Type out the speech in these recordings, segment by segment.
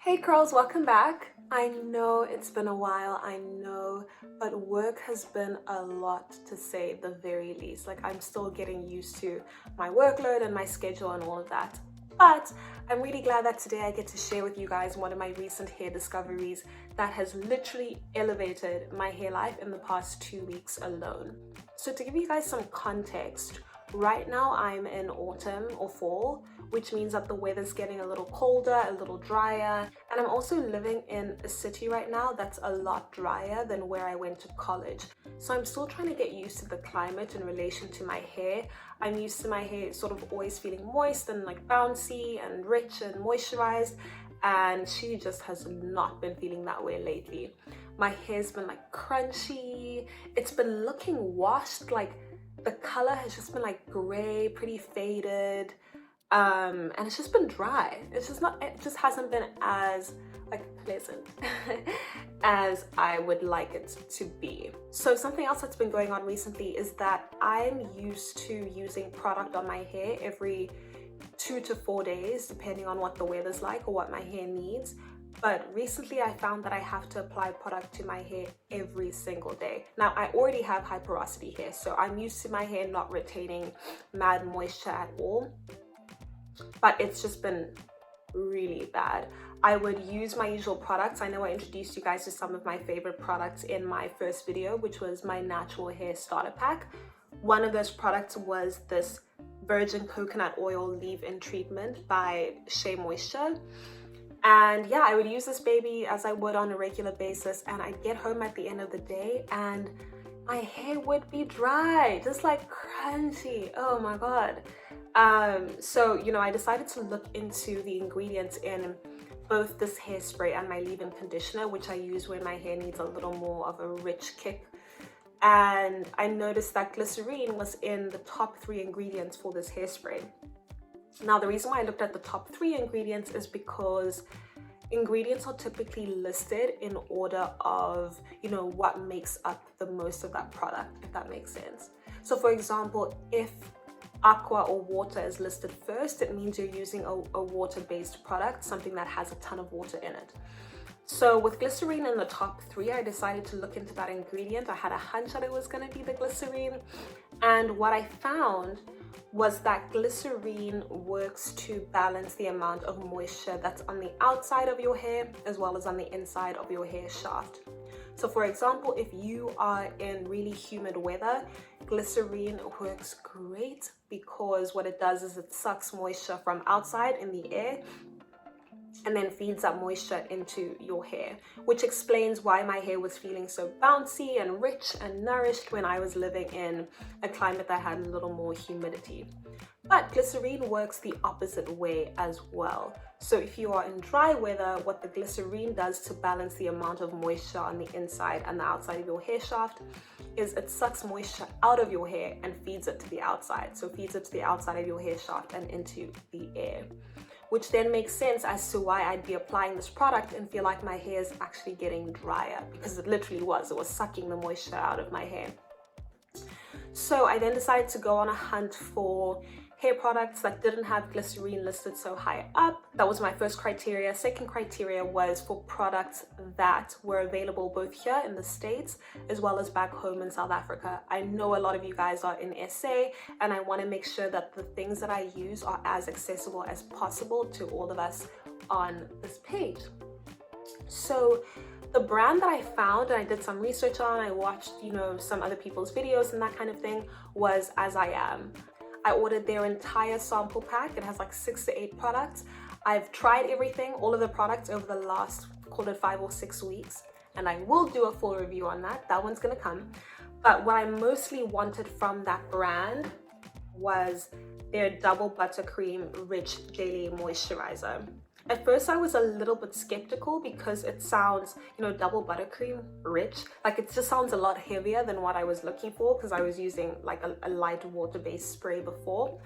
Hey girls, welcome back. I know it's been a while, I know, but work has been a lot to say the very least. Like I'm still getting used to my workload and my schedule and all of that. But I'm really glad that today I get to share with you guys one of my recent hair discoveries that has literally elevated my hair life in the past 2 weeks alone. So to give you guys some context, right now I'm in autumn or fall, which means that the weather's getting a little colder, a little drier, and I'm also living in a city right now that's a lot drier than where I went to college. So I'm still trying to get used to the climate in relation to my hair. I'm used to my hair sort of always feeling moist and like bouncy and rich and moisturized, and she just has not been feeling that way lately. My hair's been like crunchy, it's been looking washed, like the color has just been like gray, pretty faded, and it's just been dry. It just hasn't been as like pleasant as I would like it to be. So something else that's been going on recently is that I'm used to using product on my hair every 2 to 4 days, depending on what the weather's like or what my hair needs. But recently I found that I have to apply product to my hair every single day. Now I already have high porosity hair, so I'm used to my hair not retaining mad moisture at all. But it's just been really bad. I would use my usual products. I know I introduced you guys to some of my favorite products in my first video, which was my natural hair starter pack. One of those products was this virgin coconut oil leave-in treatment by Shea Moisture. And yeah, I would use this baby as I would on a regular basis, and I'd get home at the end of the day and my hair would be dry, just like crunchy. Oh my God. So, I decided to look into the ingredients in both this hairspray and my leave-in conditioner, which I use when my hair needs a little more of a rich kick. And I noticed that glycerine was in the top 3 ingredients for this hairspray. Now, the reason why I looked at the top 3 ingredients is because ingredients are typically listed in order of, what makes up the most of that product, if that makes sense. So for example, if aqua or water is listed first, it means you're using a water-based product, something that has a ton of water in it. So with glycerine in the top 3, I decided to look into that ingredient. I had a hunch that it was going to be the glycerine, and what I found was that glycerine works to balance the amount of moisture that's on the outside of your hair as well as on the inside of your hair shaft. So for example, if you are in really humid weather, glycerine works great because what it does is it sucks moisture from outside in the air and then feeds that moisture into your hair, which explains why my hair was feeling so bouncy and rich and nourished when I was living in a climate that had a little more humidity. But glycerine works the opposite way as well. So if you are in dry weather, what the glycerine does to balance the amount of moisture on the inside and the outside of your hair shaft is it sucks moisture out of your hair and feeds it to the outside. So it feeds it to the outside of your hair shaft and into the air, which then makes sense as to why I'd be applying this product and feel like my hair is actually getting drier, because it literally was. It was sucking the moisture out of my hair. So I then decided to go on a hunt for hair products that didn't have glycerine listed so high up. That was my first criteria. Second criteria was for products that were available both here in the States as well as back home in South Africa. I know a lot of you guys are in SA, and I want to make sure that the things that I use are as accessible as possible to all of us on this page. So the brand that I found and I did some research on, I watched, some other people's videos and that kind of thing, was As I Am. I ordered their entire sample pack. It has like 6 to 8 products. I've tried everything, all of the products over the last, call it 5 or 6 weeks, and I will do a full review on that. That one's gonna come. But what I mostly wanted from that brand was their Double Buttercream Rich Daily Moisturizer. At first I was a little bit skeptical because it sounds, double buttercream rich, like it just sounds a lot heavier than what I was looking for, because I was using like a light water-based spray before.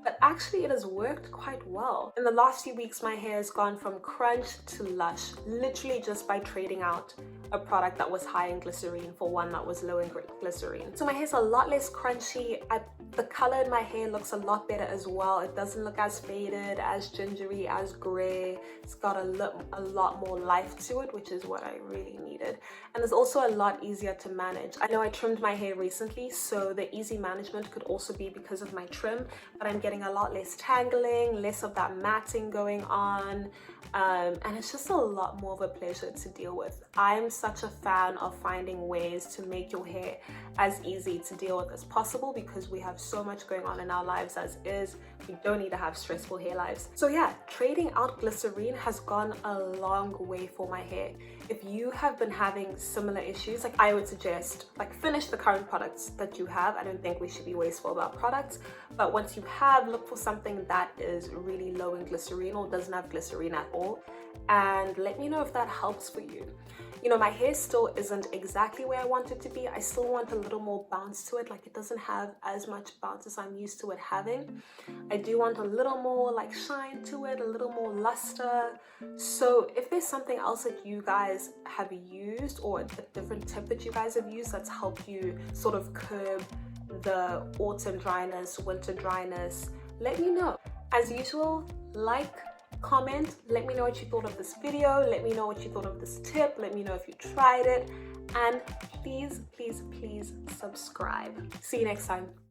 But actually it has worked quite well. In the last few weeks, my hair has gone from crunch to lush, literally just by trading out a product that was high in glycerine for one that was low in glycerine. So my hair's a lot less crunchy. I The color in my hair looks a lot better as well. It doesn't look as faded, as gingery, as gray. It's got a lot more life to it, which is what I really needed. And it's also a lot easier to manage. I know I trimmed my hair recently, so the easy management could also be because of my trim, but I'm getting a lot less tangling, less of that matting going on. And it's just a lot more of a pleasure to deal with. I'm such a fan of finding ways to make your hair as easy to deal with as possible, because we have so much going on in our lives as is. We don't need to have stressful hair lives. So yeah, trading out glycerine has gone a long way for my hair. If you have been having similar issues, like, I would suggest, like, finish the current products that you have. I don't think we should be wasteful about products, but once you have, look for something that is really low in glycerine or doesn't have glycerine at all, and let me know if that helps for you. You know, my hair still isn't exactly where I want it to be. I still want a little more bounce to it. Like, it doesn't have as much bounce as I'm used to it having. I do want a little more like shine to it, a little more luster. So if there's something else that you guys have used, or a different tip that you guys have used that's helped you sort of curb the autumn dryness, winter dryness, let me know. As usual, like, comment, let me know what you thought of this video, let me know what you thought of this tip, let me know if you tried it, and please subscribe. See you next time.